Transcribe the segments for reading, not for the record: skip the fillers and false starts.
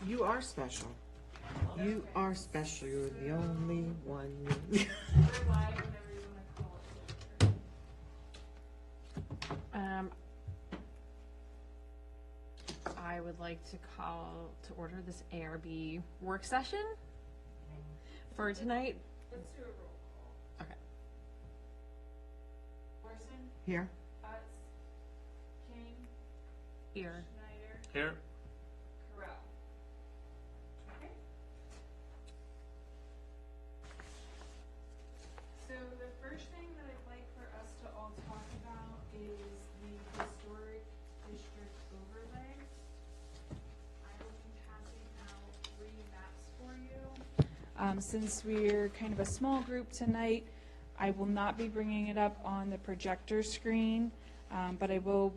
You are special. You are special. You're the only one. We're live whenever you want to call it. I would like to call to order this ARB work session for tonight. Let's do a roll call. Okay. Larson, Here. Utz, King, Here. Schneider, Here. Corral. Okay. So the first thing that I'd like for us to all talk about is the historic district overlay. I will be passing out 3 maps for you. Since we're kind of a small group tonight, I will not be bringing it up on the projector screen, but I will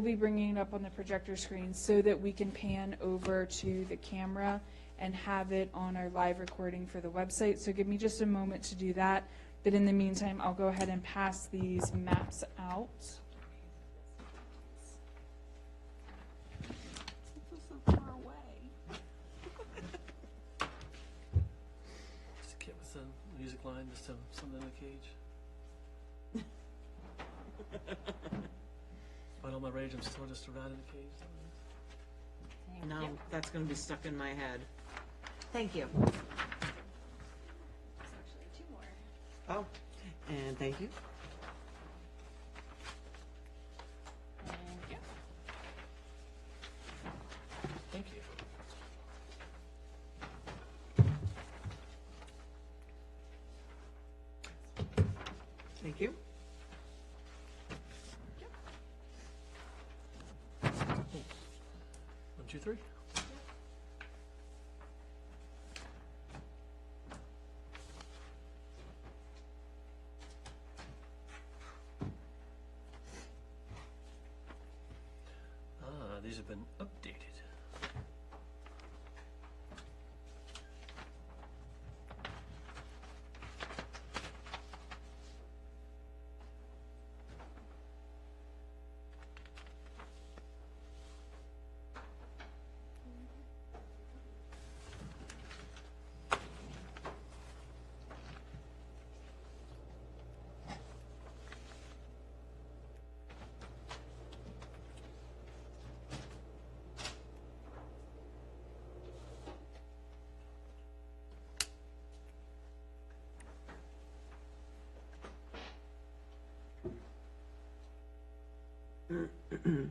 be bringing it up on the projector screen so that we can pan over to the camera and have it on our live recording for the website. So give me just a moment to do that. But in the meantime, I'll go ahead and pass these maps out. Just a kid with a music line, just something in a cage. Despite all my rage, I'm still just a rat in a cage. No, that's going to be stuck in my head. Thank you. There's actually 2 more. Oh, and thank you. Thank you. Thank you. 1, 2, 3. These have been updated. Let me see.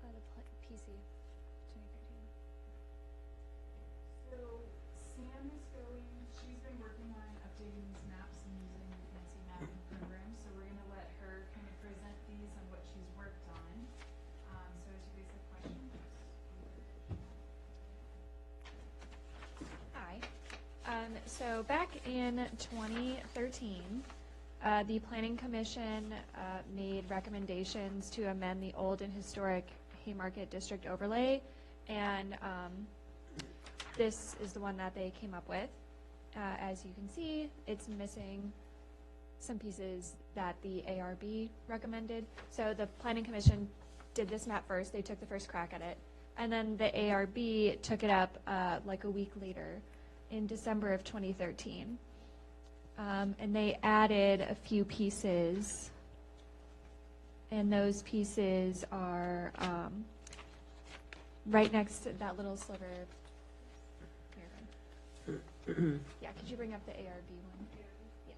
The PC, 2013. So Sam is going, she's been working on updating these maps and using the fancy mapping program, so we're gonna let her kind of present these and what she's worked on. So as you guys have questions. Hi. So back in 2013, the Planning Commission made recommendations to amend the old and historic Haymarket District overlay, and this is the one that they came up with. As you can see, it's missing some pieces that the ARB recommended. So the Planning Commission did this map first, they took the first crack at it, and then the ARB took it up like a week later in December of 2013. And they added a few pieces, and those pieces are right next to that little sliver. Here. Yeah, could you bring up the ARB one? Yeah.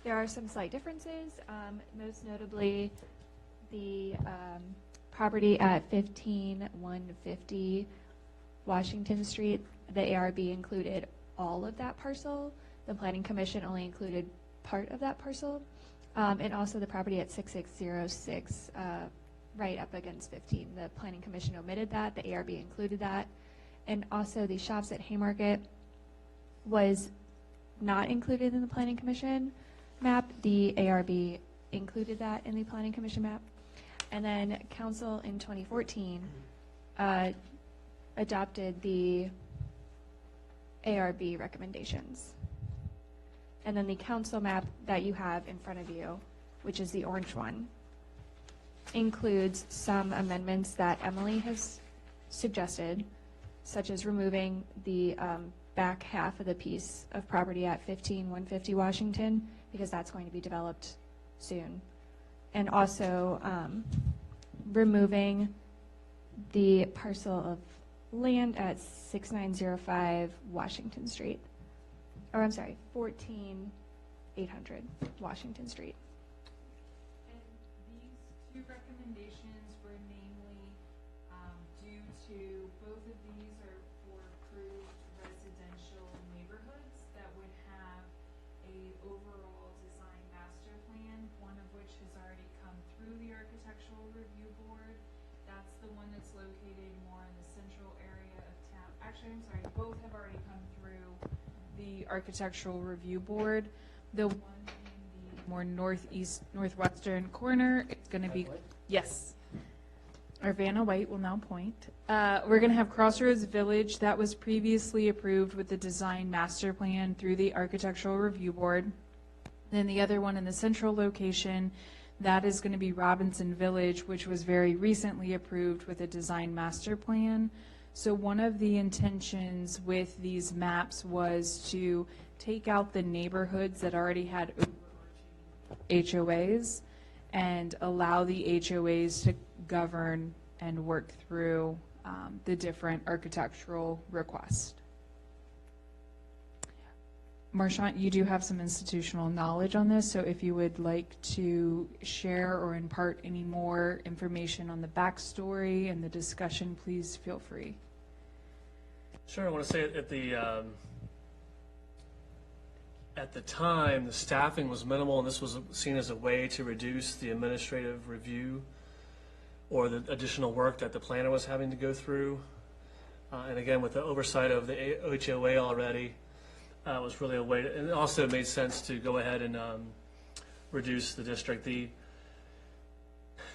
There are some slight differences, most notably the property at 15150 Washington Street. The ARB included all of that parcel. The Planning Commission only included part of that parcel. And also the property at 6606, right up against 15. The Planning Commission omitted that. The ARB included that. And also the shops at Haymarket was not included in the Planning Commission map. The ARB included that in the Planning Commission map. And then Council in 2014 adopted the ARB recommendations. And then the council map that you have in front of you, which is the orange one, includes some amendments that Emily has suggested, such as removing the back half of the piece of property at 15150 Washington, because that's going to be developed soon. And also removing the parcel of land at 6905 Washington Street. Or I'm sorry, 14800 Washington Street. And these two recommendations were namely due to both of these are for approved residential neighborhoods that would have a overall design master plan, one of which has already come through the architectural review board. That's the one that's located more in the central area of town. Actually, I'm sorry, both have already come through the architectural review board. The one in the more northwestern corner, it's going to be, yes. Arvana White will now point. We're going to have Crossroads Village that was previously approved with the design master plan through the architectural review board. Then the other one in the central location, that is going to be Robinson Village, which was very recently approved with a design master plan. So one of the intentions with these maps was to take out the neighborhoods that already had HOAs and allow the HOAs to govern and work through the different architectural requests. Marchant, you do have some institutional knowledge on this, so if you would like to share or impart any more information on the backstory and the discussion, please feel free. Sure. I want to say at the time, the staffing was minimal, and this was seen as a way to reduce the administrative review or the additional work that the planner was having to go through. And again, with the oversight of the HOA already, it was really a way to, and it also made sense to go ahead and reduce the district.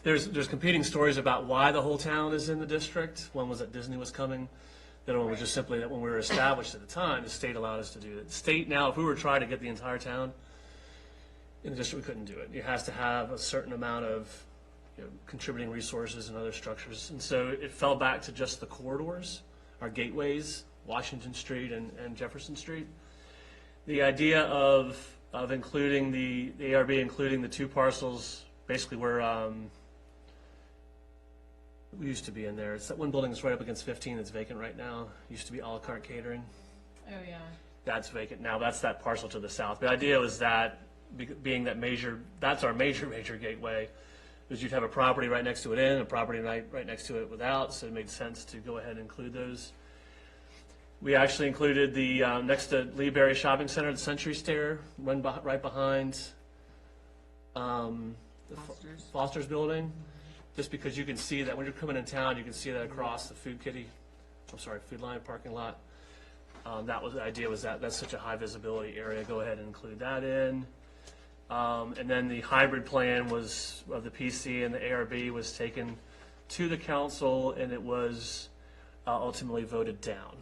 There's competing stories about why the whole town is in the district. One was that Disney was coming. The other one was just simply that when we were established at the time, the state allowed us to do it. The state now, if we were trying to get the entire town in the district, we couldn't do it. It has to have a certain amount of contributing resources and other structures. And so it fell back to just the corridors, our gateways, Washington Street and Jefferson Street. The idea of including the ARB, including the two parcels, basically where we used to be in there. It's that one building that's right up against 15 that's vacant right now. Used to be a la carte catering. Oh, yeah. That's vacant now. That's that parcel to the south. The idea was that being that that's our major gateway, is you'd have a property right next to it in, a property right next to it without, so it made sense to go ahead and include those. We actually included the, next to Lee Berry Shopping Center, the Century Stair, right behind the Foster's building. Just because you can see that when you're coming in town, you can see that across the Food Line parking lot. That was the idea, was that that's such a high visibility area. Go ahead and include that in. And then the hybrid plan was of the PC and the ARB was taken to the council, and it was ultimately voted down.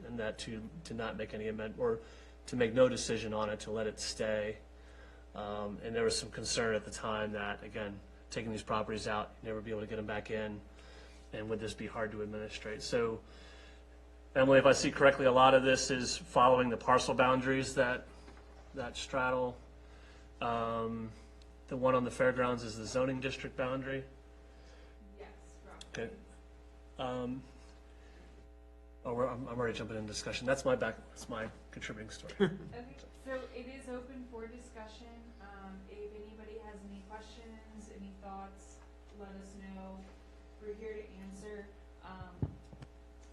And that to not make any amendment, or to make no decision on it, to let it stay. And there was some concern at the time that, again, taking these properties out, never be able to get them back in, and would this be hard to administrate? So, Emily, if I see correctly, a lot of this is following the parcel boundaries that straddle. The one on the fairgrounds is the zoning district boundary. Yes, Okay. I'm already jumping into discussion. That's my contributing story. Okay, So it is open for discussion. If anybody has any questions, any thoughts, let us know. We're here to answer.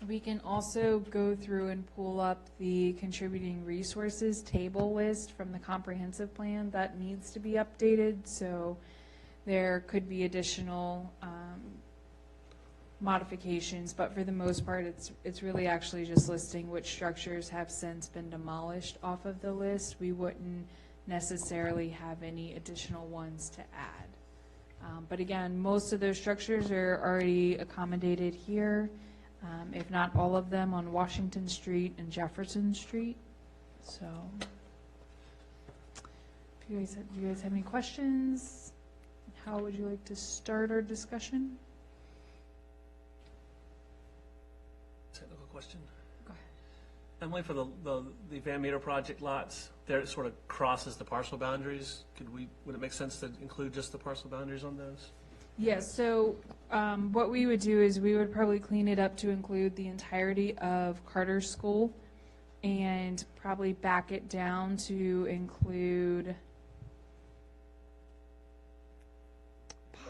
We can also go through and pull up the contributing resources table list from the comprehensive plan that needs to be updated, so there could be additional modifications, but for the most part, it's really actually just listing which structures have since been demolished off of the list. We wouldn't necessarily have any additional ones to add. But again, most of those structures are already accommodated here. If not all of them on Washington Street and Jefferson Street. So, do you guys have any questions? How would you like to start our discussion? Technical question. Go ahead. Emily, for the Van Meter project lots, there it sort of crosses the parcel boundaries. Would it make sense to include just the parcel boundaries on those? Yes, so what we would do is we would probably clean it up to include the entirety of Carter School and probably back it down to include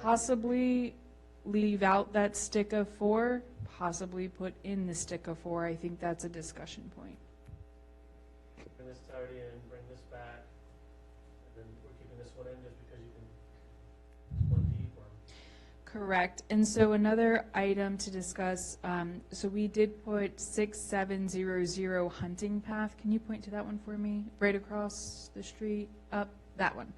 possibly leave out that stick of 4, possibly put in the stick of 4. I think that's a discussion point. Bring this entirety in, bring this back, and then we're keeping this one in just because you can one deep or? Correct. And so another item to discuss, so we did put 6700 Hunting Path. Can you point to that one for me? Right across the street, up, that one.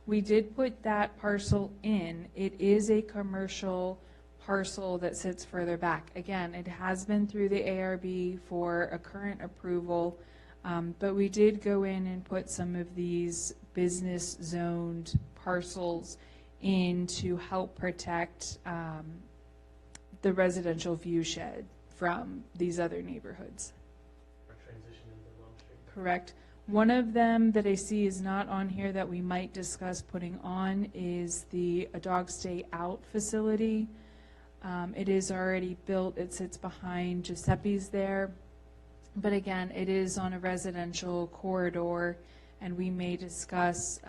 We did put that parcel in. It is a commercial parcel that sits further back. Again, it has been through the ARB for a current approval, but we did go in and put some of these business zoned parcels in to help protect the residential view shed from these other neighborhoods. Or transition into Long Street? Correct. One of them that I see is not on here that we might discuss putting on is the A Dog Stay Out facility. It is already built. It sits behind Giuseppe's there. But again, it is on a residential corridor, and we may discuss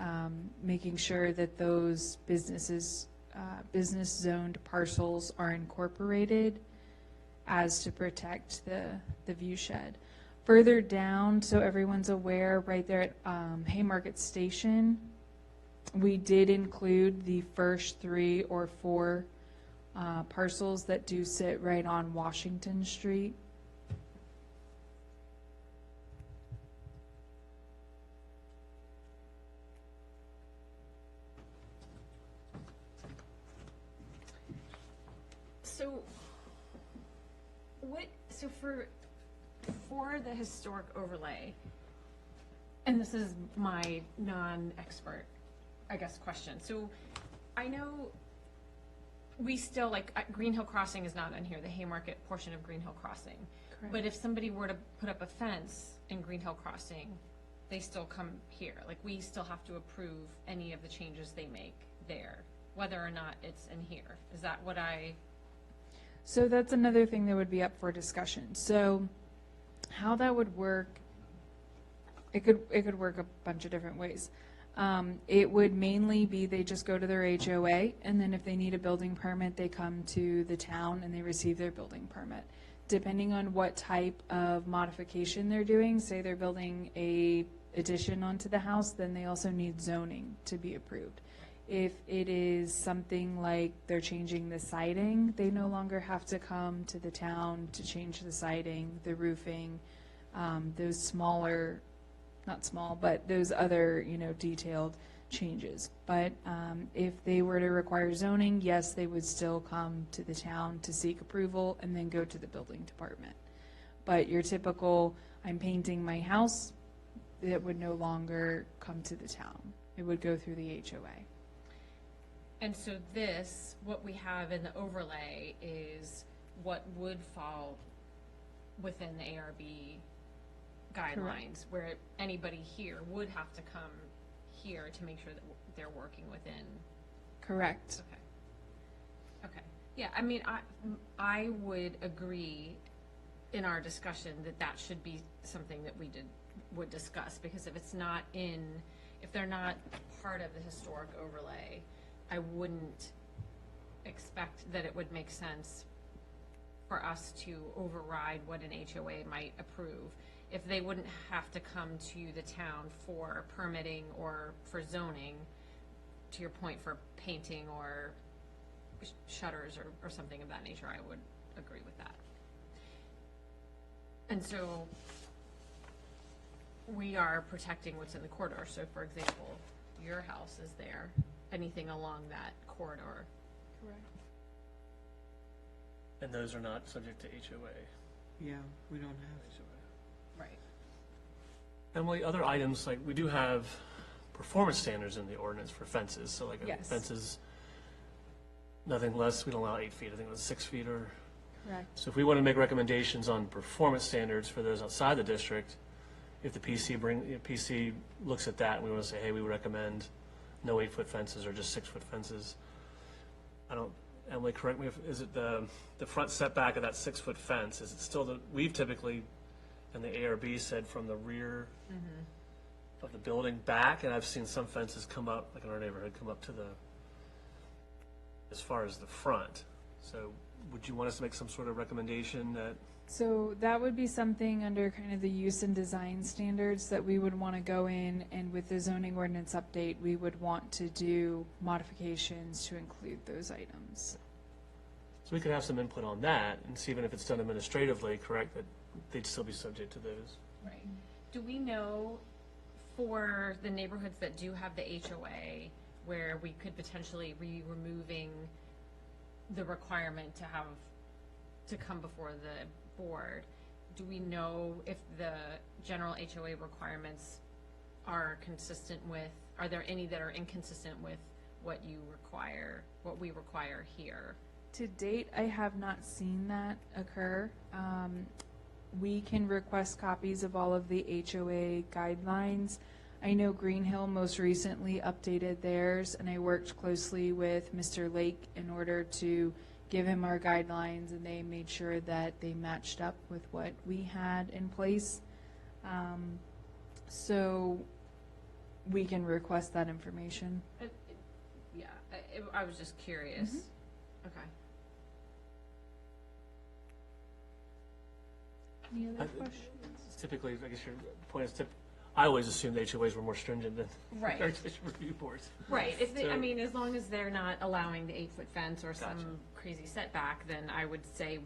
making sure that those business zoned parcels are incorporated as to protect the view shed. Further down, so everyone's aware, right there at Haymarket Station, we did include the first 3 or 4 parcels that do sit right on Washington Street. So for the historic overlay, and this is my non-expert, I guess, question. So I know we still, like, Green Hill Crossing is not on here, the Haymarket portion of Green Hill Crossing. Correct. But if somebody were to put up a fence in Green Hill Crossing, they still come here. Like, we still have to approve any of the changes they make there, whether or not it's in here. Is that what So that's another thing that would be up for discussion. So how that would work, it could work a bunch of different ways. It would mainly be they just go to their HOA, and then if they need a building permit, they come to the town and they receive their building permit. Depending on what type of modification they're doing, say they're building a addition onto the house, then they also need zoning to be approved. If it is something like they're changing the siding, they no longer have to come to the town to change the siding, the roofing, those smaller, not small, but those other, detailed changes. But if they were to require zoning, yes, they would still come to the town to seek approval and then go to the building department. But your typical, I'm painting my house, it would no longer come to the town. It would go through the HOA. And so this, what we have in the overlay is what would fall within the ARB guidelines, where anybody here would have to come here to make sure that they're working within. Correct. Okay. Yeah, I mean, I would agree in our discussion that that should be something that we would discuss, because if they're not part of the historic overlay, I wouldn't expect that it would make sense for us to override what an HOA might approve. If they wouldn't have to come to the town for permitting or for zoning, to your point, for painting or shutters or something of that nature, I would agree with that. And so we are protecting what's in the corridor. So for example, your house is there, anything along that corridor. Correct. And those are not subject to HOA. Yeah, we don't have. Right. Emily, other items, like we do have performance standards in the ordinance for fences, so like Yes. fences, nothing less, we don't allow 8 feet, I think it was 6 feet or. Correct. So if we want to make recommendations on performance standards for those outside the district, if the PC looks at that and we want to say, hey, we would recommend no 8-foot fences or just 6-foot fences. Emily, correct me is it the front setback of that 6-foot fence, is it still we've typically, and the ARB said from the rear of the building back, and I've seen some fences come up, like in our neighborhood, come up to as far as the front. So would you want us to make some sort of recommendation that? So that would be something under kind of the use and design standards that we would want to go in, and with the zoning ordinance update, we would want to do modifications to include those items. So we could have some input on that, and see even if it's done administratively, correct, that they'd still be subject to those. Right. Do we know for the neighborhoods that do have the HOA, where we could potentially be removing the requirement to come before the board, do we know if the general HOA requirements are consistent with, are there any that are inconsistent with what we require here? To date, I have not seen that occur. We can request copies of all of the HOA guidelines. I know Green Hill most recently updated theirs, and I worked closely with Mr. Lake in order to give him our guidelines, and they made sure that they matched up with what we had in place. So we can request that information. I was just curious. Okay. Any other I- questions? Typically, I guess your point is, I always assumed the HOAs were more stringent than Right. Heritage Review Boards. Right, So- as long as they're not allowing the 8-foot fence or Gotcha. some crazy setback, then I would say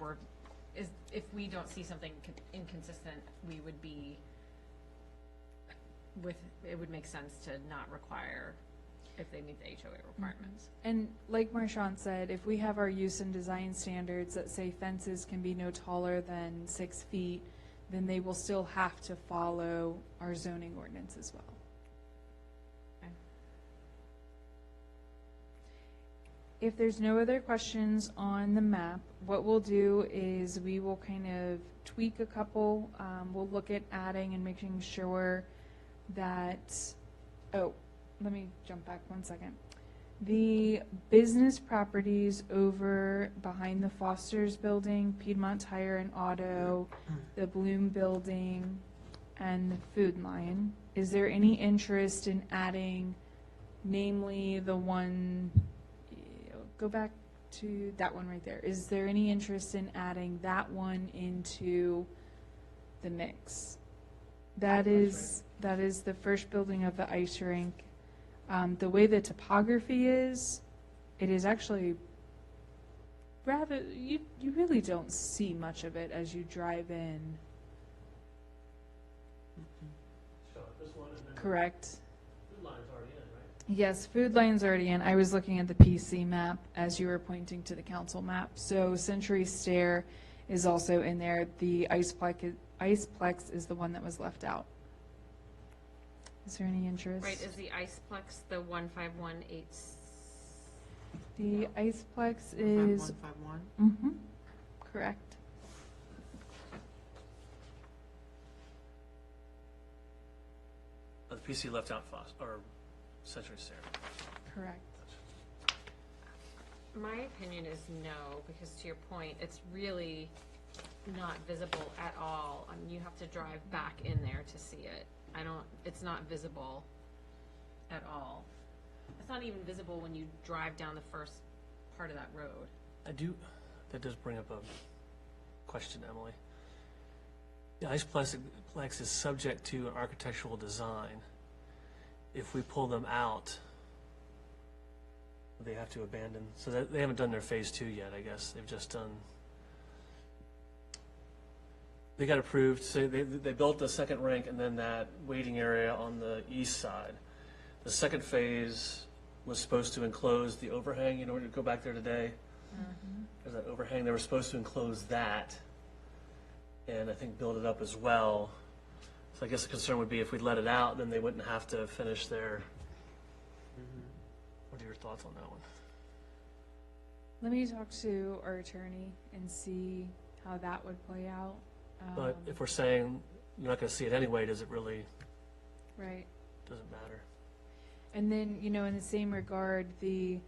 if we don't see something inconsistent, we would be it would make sense to not require if they meet the HOA requirements. And like Marshawn said, if we have our use and design standards that say fences can be no taller than 6 feet, then they will still have to follow our zoning ordinance as well. Okay. If there's no other questions on the map, what we'll do is we will kind of tweak a couple. We'll look at adding and making sure that, let me jump back 1 second. The business properties over behind the Foster's building, Piedmont Tire and Auto, the Bloom building, and the Food Lion, is there any interest in adding, namely the one, go back to that one right there. Is there any interest in adding that one into the mix? That is the first building of the ice rink. The way the topography is, it is actually rather, you really don't see much of it as you drive in. This one and then Correct? Food Lion's already in, right? Yes, Food Lion's already in. I was looking at the PC map as you were pointing to the council map. So Century Stair is also in there. The Iceplex is the one that was left out. Is there any interest? Right, is the Iceplex the 1518? The Iceplex is, 5151? correct. The PC left out or Century Stair. Correct. My opinion is no, because to your point, it's really not visible at all. I mean, you have to drive back in there to see it. It's not visible at all. It's not even visible when you drive down the first part of that road. That does bring up a question, Emily. The Iceplex is subject to an architectural design. If we pull them out, they have to abandon. So they haven't done their phase 2 yet, I guess. They've just done. They got approved. So they built the second rink and then that waiting area on the east side. The second phase was supposed to enclose the overhang. You know, when you go back there today, there's that overhang. They were supposed to enclose that, and I think build it up as well. So I guess the concern would be if we let it out, then they wouldn't have to finish their. What are your thoughts on that one? Let me talk to our attorney and see how that would play out. But if we're saying you're not going to see it anyway, does it really? Right. Doesn't matter. And then, you know, in the same regard, the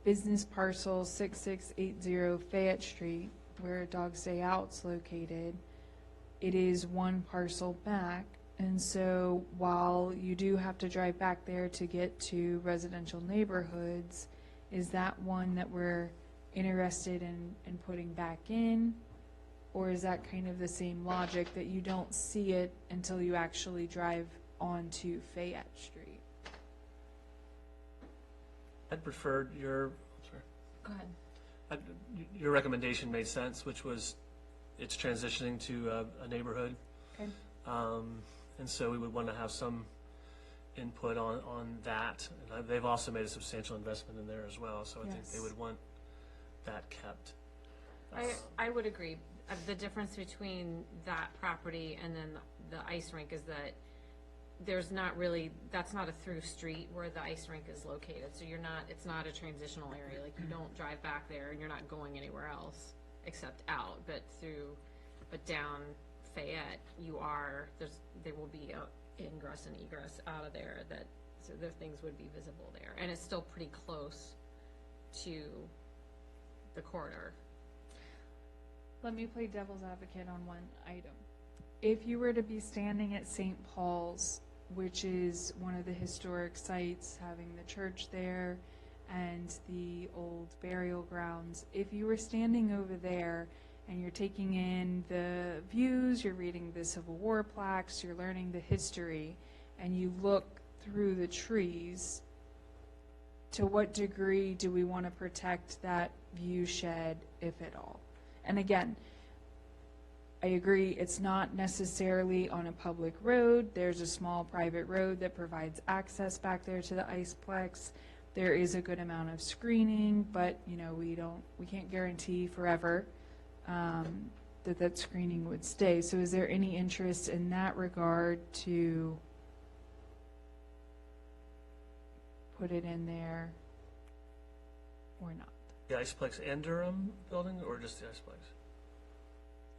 business parcel 6680 Fayette Street, where Dogs Day Out's located, it is one parcel back. And so while you do have to drive back there to get to residential neighborhoods, is that one that we're interested in putting back in? Or is that kind of the same logic that you don't see it until you actually drive onto Fayette Street? I'd prefer your. Sorry. Go ahead. Your recommendation made sense, which was it's transitioning to a neighborhood. Okay. And so we would want to have some input on that. And they've also made a substantial investment in there as well, so I think they Yes. would want that kept. I would agree. The difference between that property and then the ice rink is that there's not really, that's not a through street where the ice rink is located. So it's not a transitional area. Like, you don't drive back there and you're not going anywhere else except out. But down Fayette, there will be a ingress and egress out of there so the things would be visible there. And it's still pretty close to the corridor. Let me play devil's advocate on one item. If you were to be standing at St. Paul's, which is one of the historic sites, having the church there and the old burial grounds, if you were standing over there and you're taking in the views, you're reading the Civil War plaques, you're learning the history, and you look through the trees, to what degree do we want to protect that view shed, if at all? And again, I agree, it's not necessarily on a public road. There's a small private road that provides access back there to the Iceplex. There is a good amount of screening, but you know, we can't guarantee forever that screening would stay. So is there any interest in that regard to put it in there or not? The Iceplex and Durham building, or just the Iceplex?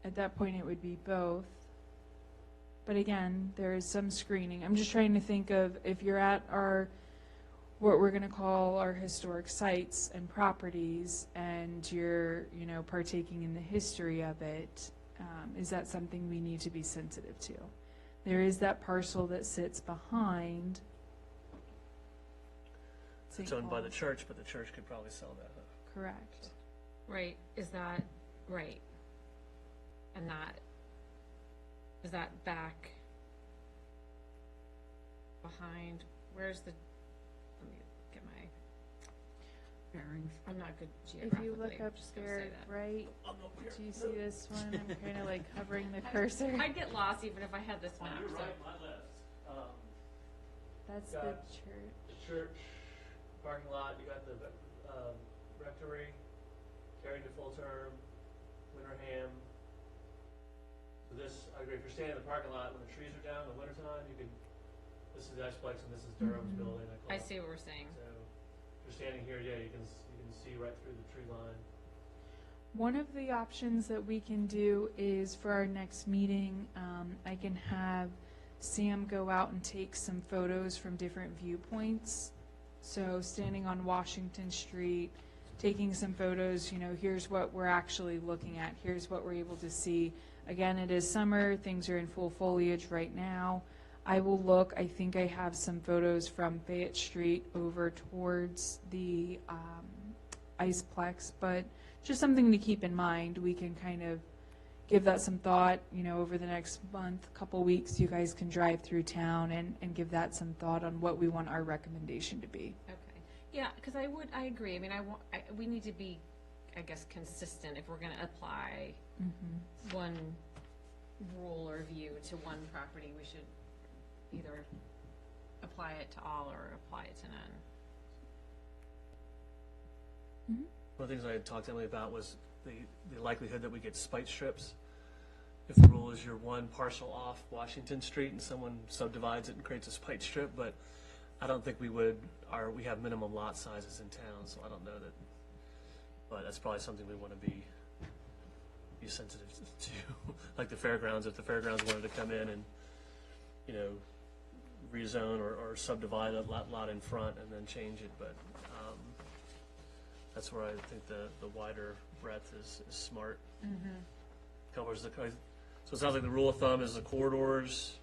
At that point, it would be both. But again, there is some screening. I'm just trying to think of if you're at what we're going to call our historic sites and properties, and you're, you know, partaking in the history of it, is that something we need to be sensitive to? There is that parcel that sits behind. It's owned by the church, but the church could probably sell that. Correct. Right, is that, right. And is that back behind, where's let me get my, Bearings. I'm not good If geographically. you look I'm up just gonna there, say that. right, I'm over here. do you see this one? I'm kind of like hovering the cursor. I'd get lost even if I had this map. You're so- right, my left. That's Got the church. The church, parking lot, you got the rectory, carried to full term, Winterham. So this, I agree, if you're standing in the parking lot when the trees are down in the wintertime, this is the Iceplex and this is Durham's building. I see what we're saying. So if you're standing here, yeah, you can see right through the tree line. One of the options that we can do is for our next meeting, I can have Sam go out and take some photos from different viewpoints. So standing on Washington Street, taking some photos, you know, here's what we're actually looking at, here's what we're able to see. Again, it is summer, things are in full foliage right now. I will look, I think I have some photos from Fayette Street over towards the Iceplex, but just something to keep in mind. We can kind of give that some thought, you know, over the next month, couple weeks, you guys can drive through town and give that some thought on what we want our recommendation to be. Okay. Yeah, because I agree. I mean, we need to be, I guess, consistent if we're going to apply one rule or view to one property. We should either apply it to all or apply it to none. One of the things I had talked to Emily about was the likelihood that we get spite strips. If the rule is you're one parcel off Washington Street and someone subdivides it and creates a spite strip, but I don't think we would, we have minimum lot sizes in town, so I don't know that, but that's probably something we want to be sensitive to. Like the fairgrounds, if the fairgrounds wanted to come in and, you know, rezone or subdivide a lot in front and then change it, but that's where I think the wider breadth is smart. Covers the, so it sounds like the rule of thumb is the corridors,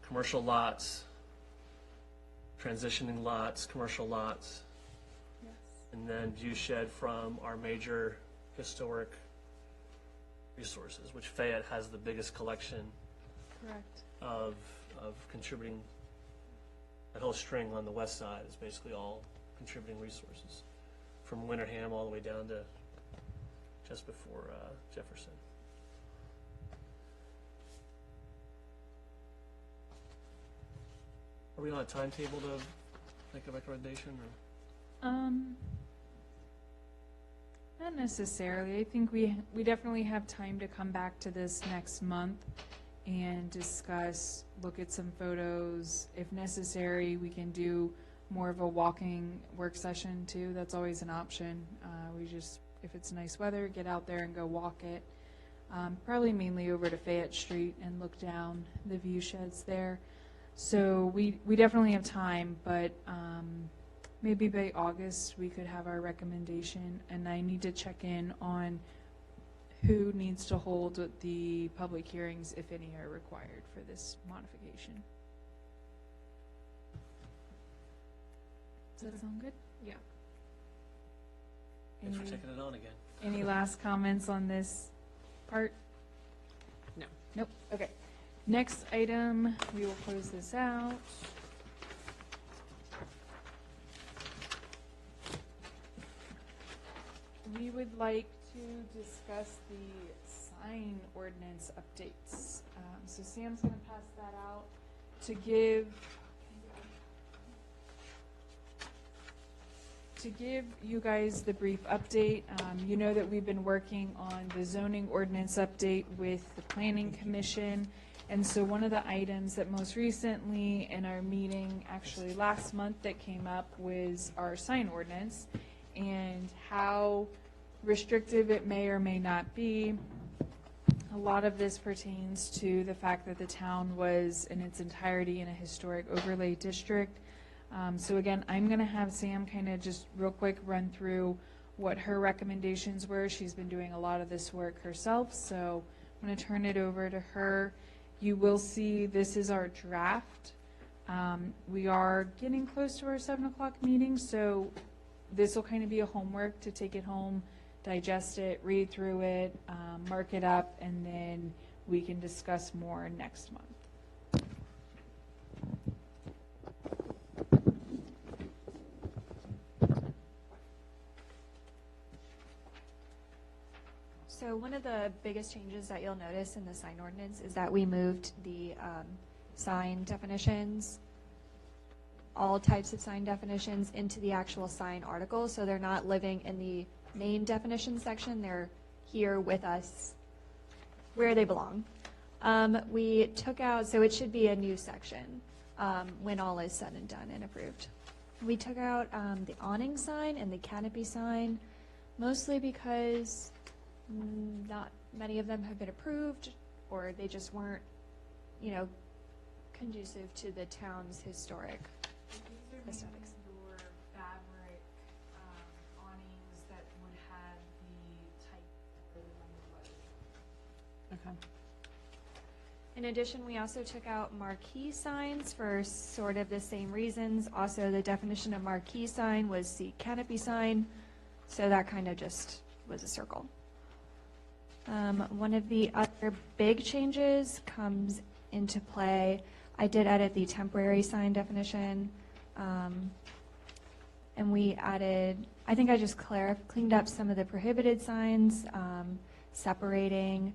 commercial lots, transitioning lots, commercial lots, and then view shed from our major historic resources, which Fayette has the biggest collection Correct. of contributing. That whole string on the west side is basically all contributing resources, from Winterham all the way down to just before Jefferson. Are we on a timetable to make a recommendation, or? Not necessarily. I think we definitely have time to come back to this next month and discuss, look at some photos. If necessary, we can do more of a walking work session too. That's always an option. We just, if it's nice weather, get out there and go walk it. Probably mainly over to Fayette Street and look down the view sheds there. So we definitely have time, but maybe by August we could have our recommendation, and I need to check in on who needs to hold the public hearings, if any are required for this modification. Does that sound good? Yeah. Thanks for taking it on again. Any last comments on this part? No. Nope. Okay. Next item, we will close this out. We would like to discuss the sign ordinance updates. So Sam's going to pass that out to give you guys the brief update. You know that we've been working on the zoning ordinance update with the Planning Commission. And so one of the items that most recently in our meeting, actually last month, that came up was our sign ordinance and how restrictive it may or may not be. A lot of this pertains to the fact that the town was in its entirety in a historic overlay district. So again, I'm going to have Sam kind of just real quick run through what her recommendations were. She's been doing a lot of this work herself, so I'm going to turn it over to her. You will see this is our draft. We are getting close to our 7 o'clock meeting, so this will kind of be a homework to take it home, digest it, read through it, mark it up, and then we can discuss more next month. So one of the biggest changes that you'll notice in the sign ordinance is that we moved the sign definitions, all types of sign definitions, into the actual sign article. So they're not living in the main definition section. They're here with us where they belong. We took out, so it should be a new section when all is said and done and approved. We took out the awning sign and the canopy sign, mostly because not many of them have been approved, or they just weren't, you know, conducive to the town's historic aesthetics. Your Okay. In addition, we also took out marquee signs for sort of the same reasons. Also, the definition of marquee sign was the canopy sign, so that kind of just was a circle. One of the other big changes comes into play. I did edit the temporary sign definition, and we added, I think I just cleaned up some of the prohibited signs, separating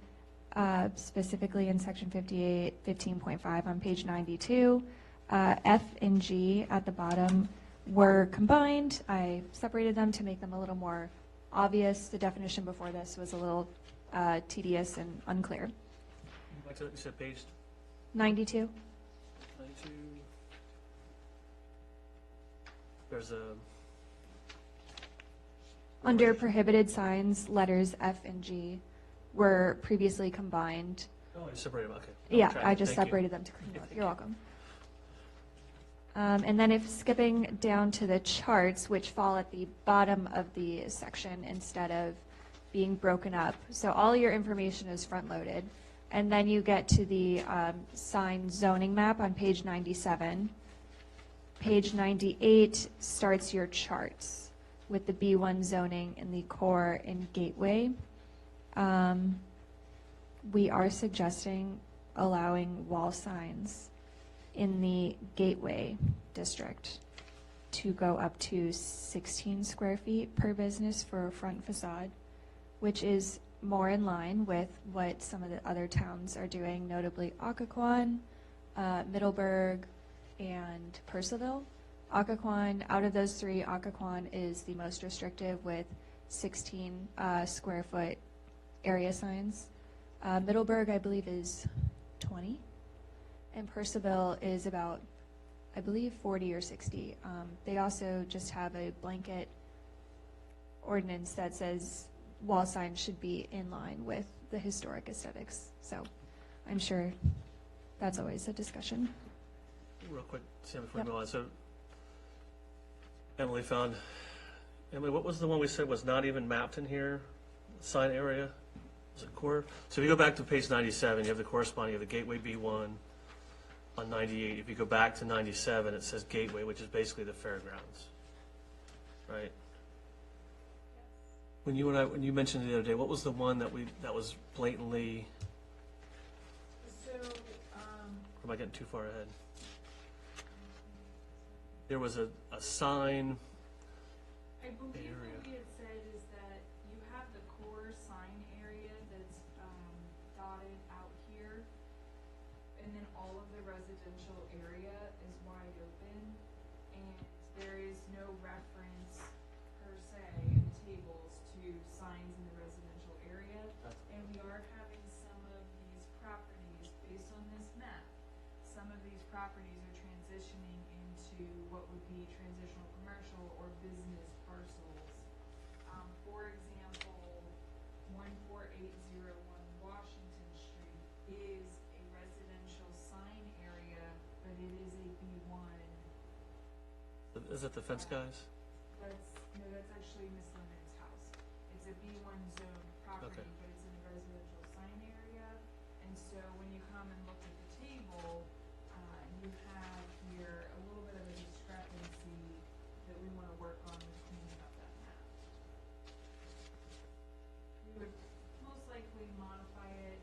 specifically in section 58, 15.5 on page 92. F and G at the bottom were combined. I separated them to make them a little more obvious. The definition before this was a little tedious and unclear. Back to, you said page 92. 92. There's a. Under prohibited signs, letters F and G were previously combined. Oh, I separated them, okay. Yeah, Track I it. just Thank you. separated them to clean it up. You're welcome. And then if skipping down to the charts, which fall at the bottom of the section instead of being broken up. So all your information is front-loaded. And then you get to the sign zoning map on page 97. Page 98 starts your charts with the B1 zoning in the core and gateway. We are suggesting allowing wall signs in the gateway district to go up to 16 square feet per business for a front facade, which is more in line with what some of the other towns are doing, notably Occoquan, Middleburg, and Purcellville. Occoquan, out of those three, Occoquan is the most restrictive with 16 square foot area signs. Middleburg, I believe, is 20. And Purcellville is about, I believe, 40 or 60. They also just have a blanket ordinance that says wall signs should be in line with the historic aesthetics. So I'm sure that's always a discussion. Real quick, Sam, before Yep. we move on. So Emily, what was the one we said was not even mapped in here? Sign area? Was it core? So if you go back to page 97, you have the corresponding of the Gateway B1 on 98. If you go back to 97, it says Gateway, which is basically the fairgrounds, right? When you mentioned the other day, what was the one that was blatantly, So, or am I getting too far ahead? There was a sign, I believe Area. what we had said is that you have the core sign area that's dotted out here, and then all of the residential area is wide open, and there is no reference per se in the tables to signs in the residential area. And we are having some of these properties, based on this map, some of these properties are transitioning into what would be transitional commercial or business parcels. For example, 14801 Washington Street is a residential sign area, but it is a B1. is it the fence guys? That's actually Miss Lemon's house. It's a B1 zone property, Okay. but it's in a residential sign area. And so when you come and look at the table, you have here a little bit of a discrepancy that we want to work on with cleaning up that map. We would most likely modify it.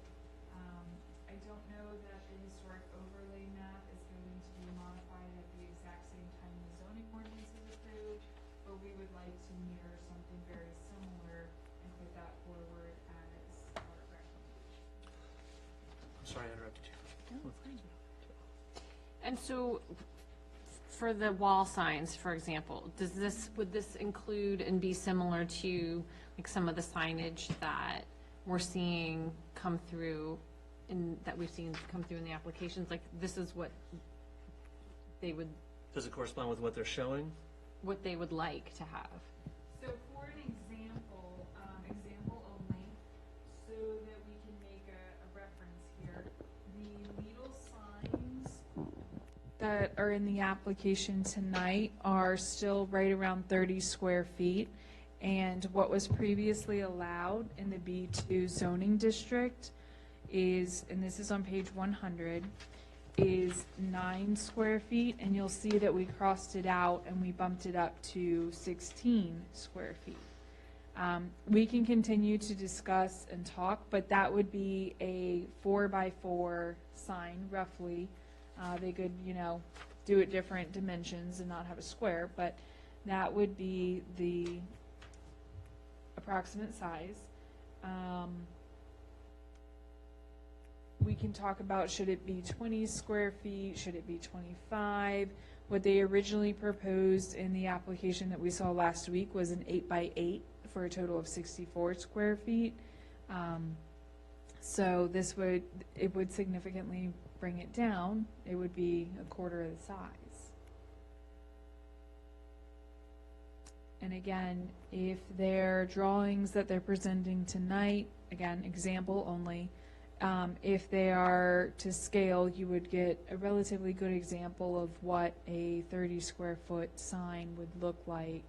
I don't know that the historic overlay map is going to be modified at the exact same time the zoning ordinance is approved, but we would like to mirror something very similar and put that forward as our recommendation. I'm sorry, I interrupted you. And so for the wall signs, for example, would this include and be similar to like some of the signage that we're seeing come through that we've seen come through in the applications? Like this is what they would Does it correspond with what they're showing? like to have? So for an example, example only, so that we can make a reference here, the needle signs that are in the application tonight are still right around 30 square feet. And what was previously allowed in the B2 zoning district is, and this is on page 100, is 9 square feet, and you'll see that we crossed it out and we bumped it up to 16 square feet. We can continue to discuss and talk, but that would be a 4x4 sign, roughly. They could, do it different dimensions and not have a square, but that would be the approximate size. We can talk about, should it be 20 square feet, should it be 25? What they originally proposed in the application that we saw last week was an 8x8 for a total of 64 square feet. So it would significantly bring it down. It would be a quarter of the size. And again, if their drawings that they're presenting tonight, again, example only, if they are to scale, you would get a relatively good example of what a 30 square foot sign would look like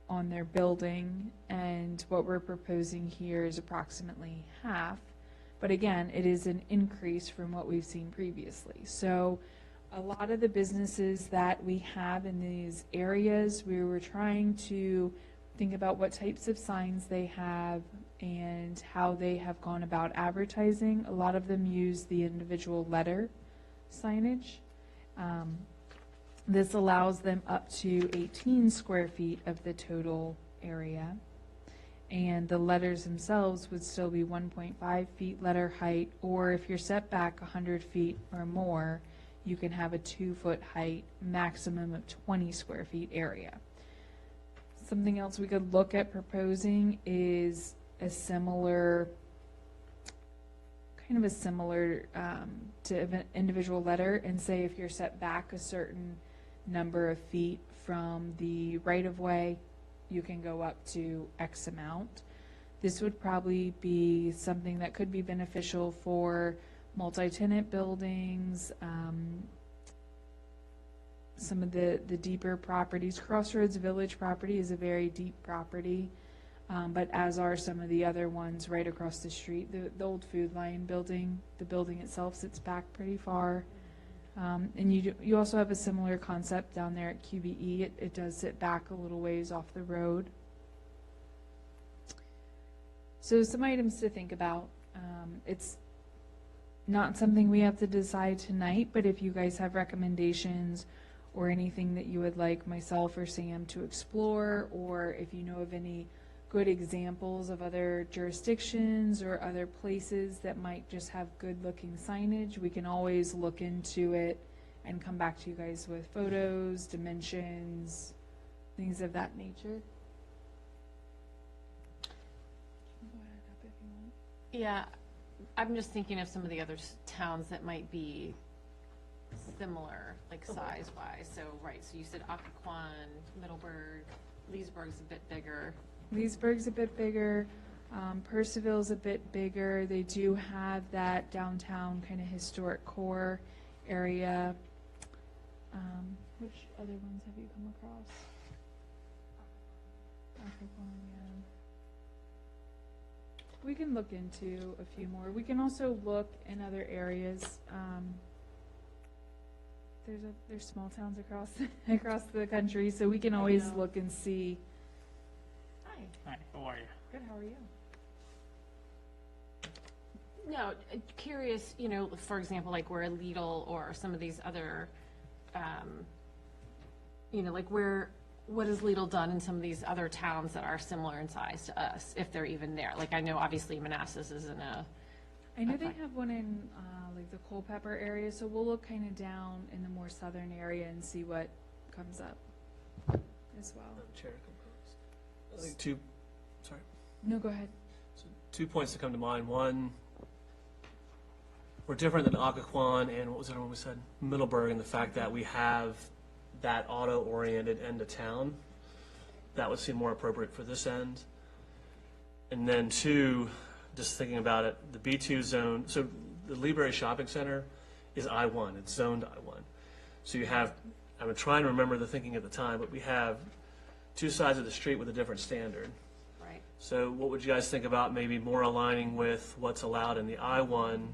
on their building, and what we're proposing here is approximately half. But again, it is an increase from what we've seen previously. So a lot of the businesses that we have in these areas, we were trying to think about what types of signs they have and how they have gone about advertising. A lot of them use the individual letter signage. This allows them up to 18 square feet of the total area. And the letters themselves would still be 1.5 feet letter height, or if you're set back 100 feet or more, you can have a 2-foot height, maximum of 20 square feet area. Something else we could look at proposing is a similar, kind of a similar to an individual letter, and say if you're set back a certain number of feet from the right-of-way, you can go up to X amount. This would probably be something that could be beneficial for multi-tenant buildings, some of the deeper properties. Crossroads Village property is a very deep property, but as are some of the other ones right across the street. The old Food Lion building, the building itself sits back pretty far. And you also have a similar concept down there at QBE. It does sit back a little ways off the road. So some items to think about. It's not something we have to decide tonight, but if you guys have recommendations or anything that you would like myself or Sam to explore, or if you know of any good examples of other jurisdictions or other places that might just have good looking signage, we can always look into it and come back to you guys with photos, dimensions, things of that nature. Yeah, I'm just thinking of some of the other towns that might be similar, like size-wise. So, right, so you said Occoquan, Middleburg, Leesburg's a bit bigger. Leesburg's a bit bigger. Percival's a bit bigger. They do have that downtown kind of historic core area. Which other ones have you come across? Occoquan, yeah. We can look into a few more. We can also look in other areas. There's small towns across the country, so we can always look and see. Hi, how are you? Good, how are you? No, curious, for example, like where Lidl or some of these other, like what has Lidl done in some of these other towns that are similar in size to us, if they're even there? Like, I know obviously Manassas isn't I know they have one in like the Culpeper area, so we'll look kind of down in the more southern area and see what comes up as well. Chair, I think No, go ahead. So 2 points to come to mind. One, we're different than Occoquan and what was the other one we said? Middleburg, in the fact that we have that auto-oriented end of town. That would seem more appropriate for this end. And then two, just thinking about it, the B2 zone, so the Leeberry Shopping Center is I-1, it's zoned I-1. So you have, I'm trying to remember the thinking at the time, but we have two sides of the street with a different standard. right. So what would you guys think about maybe more aligning with what's allowed in the I-1?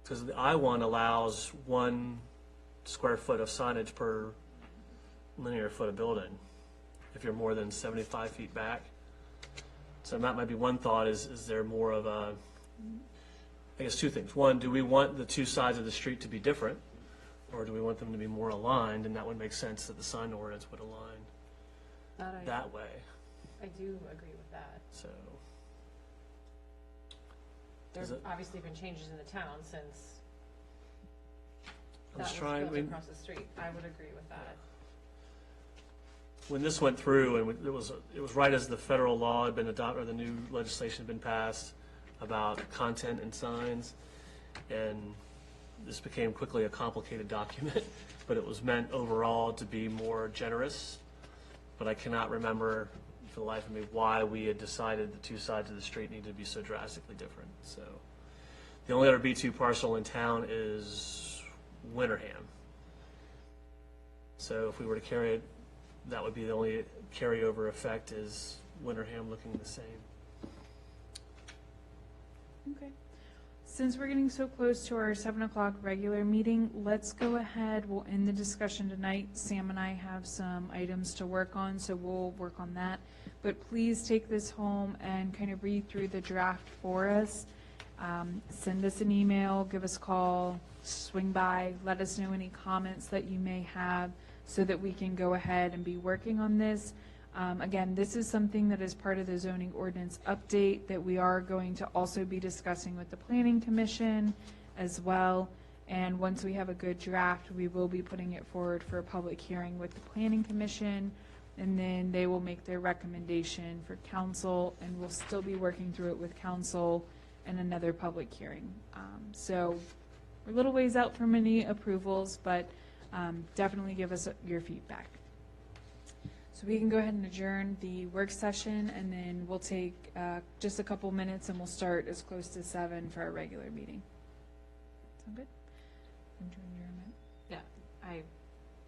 Because the I-1 allows 1 square foot of signage per linear foot of building, if you're more than 75 feet back. So that might be one thought, is there more of a, I guess 2 things. One, do we want the 2 sides of the street to be different? Or do we want them to be more aligned? And that would make sense that the sign ordinance would align that way. I do agree with that. So, There's Is it- obviously been changes in the town since I'm that just was trying, built across the street. I would agree with that. when this went through, and it was right as the federal law had been adopted, or the new legislation had been passed about content and signs, and this became quickly a complicated document, but it was meant overall to be more generous. But I cannot remember for the life of me why we had decided the 2 sides of the street needed to be so drastically different. So the only other B2 parcel in town is Winterham. So if we were to carry it, that would be the only carryover effect, is Winterham looking the same. Okay. Since we're getting so close to our 7 o'clock regular meeting, let's go ahead. We'll end the discussion tonight. Sam and I have some items to work on, so we'll work on that. But please take this home and kind of read through the draft for us. Send us an email, give us a call, swing by, let us know any comments that you may have so that we can go ahead and be working on this. Again, this is something that is part of the zoning ordinance update that we are going to also be discussing with the Planning Commission as well. And once we have a good draft, we will be putting it forward for a public hearing with the Planning Commission. And then they will make their recommendation for council, and we'll still be working through it with council and another public hearing. So we're a little ways out from any approvals, but definitely give us your feedback. So we can go ahead and adjourn the work session, and then we'll take just a couple minutes, and we'll start as close to 7 for our regular meeting. Sound good? Adjournment. Yeah,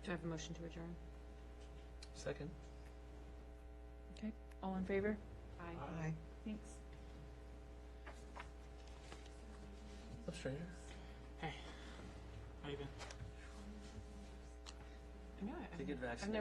do I have a motion to adjourn? Second? Okay, all in favor? Aye. Thanks. Up, stranger. How you been? No, Did you get vaccinated? I've never